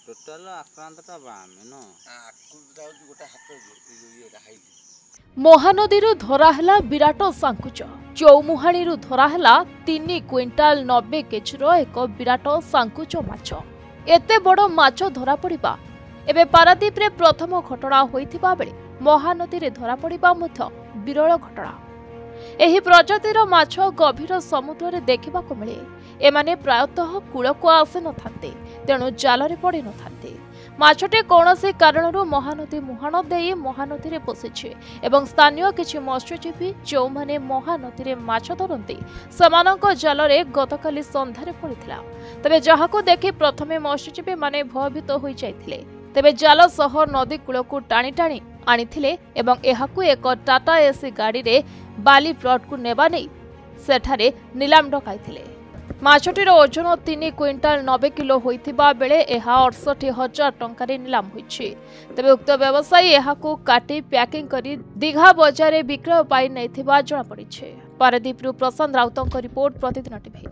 Total ଆକ୍ରାନ୍ତଟା ବାମେ ନ ଆକ୍ରାନ୍ତଟା ହେଉଛି ଗୋଟେ ହାତ ଇଏଟା ହାଇଲି। ମହାନଦୀରୁ ଧରା ହେଲା ବିରାଟ ସାଙ୍କୁଚ। ଚୌମୁହାଣୀରୁ ଧରା ହେଲା 3 କ୍ୱିଣ୍ଟାଲ 90 କେଜିର ଏକ ବିରାଟ ସାଙ୍କୁଚ ମାଛ। ଏତେ ବଡ଼ ମାଛ ଧରା ପଡ଼ିବା ଏବେ ପାରାଦୀପରେ ପ୍ରଥମ ଘଟଣା ହୋଇଥିବା ବେଳେ ମହାନଦୀରେ ଧରା ପଡ଼ିବା ମଧ୍ୟ ବିରଳ ଘଟଣା। ଏହି ପ୍ରଜାତିର ମାଛ ଗଭୀର ସମୁଦ୍ରରେ ଦେଖିବାକୁ ମିଳେ। ଏମାନେ ପ୍ରାୟତଃ କୂଳକୁ ଆସିନଥାନ୍ତି, ତେଣୁ ଜାଲରେ ପଡ଼ିନଥାନ୍ତି। ମାଛଟି କୌଣସି କାରଣରୁ ମହାନଦୀ ମୁହାଣ ଦେଇ ମହାନଦୀରେ ପଶିଛି ଏବଂ ସ୍ଥାନୀୟ କିଛି ମତ୍ସ୍ୟଜୀବୀ ଯେଉଁମାନେ ମହାନଦୀରେ ମାଛ ଧରନ୍ତି ସେମାନଙ୍କ ଜାଲରେ ଗତକାଲି ସନ୍ଧ୍ୟାରେ ପଡ଼ିଥିଲା। ତେବେ ଯାହାକୁ ଦେଖି ପ୍ରଥମେ ମତ୍ସ୍ୟଜୀବୀମାନେ ଭୟଭୀତ ହୋଇଯାଇଥିଲେ। ତେବେ ଜାଲ ସହ ନଦୀ କୂଳକୁ ଟାଣି ଟାଣି ଆଣିଥିଲେ ଏବଂ ଏହାକୁ ଏକ ଟାଟା ଏସି ଗାଡ଼ିରେ ବାଲି ପ୍ଲଟକୁ ନେବା ନେଇ ସେଠାରେ ନିଲାମ ଡକାଇଥିଲେ। ମାଛଟିର ଓଜନ 3 କ୍ୱିଣ୍ଟାଲ 90 କିଲୋ ହୋଇଥିବା ବେଳେ ଏହା 68,000 ଟଙ୍କାରେ ନିଲାମ ହୋଇଛି। ତେବେ ଉକ୍ତ ବ୍ୟବସାୟୀ ଏହାକୁ କାଟି ପ୍ୟାକିଂ କରି ଦୀଘା ବଜାରରେ ବିକ୍ରୟ ପାଇଁ ନେଇଥିବା ଜଣାପଡ଼ିଛି। ପାରାଦୀପରୁ ପ୍ରଶାନ୍ତ ରାଉତଙ୍କ ରିପୋର୍ଟ, ପ୍ରତିଦିନ ଟିଭି।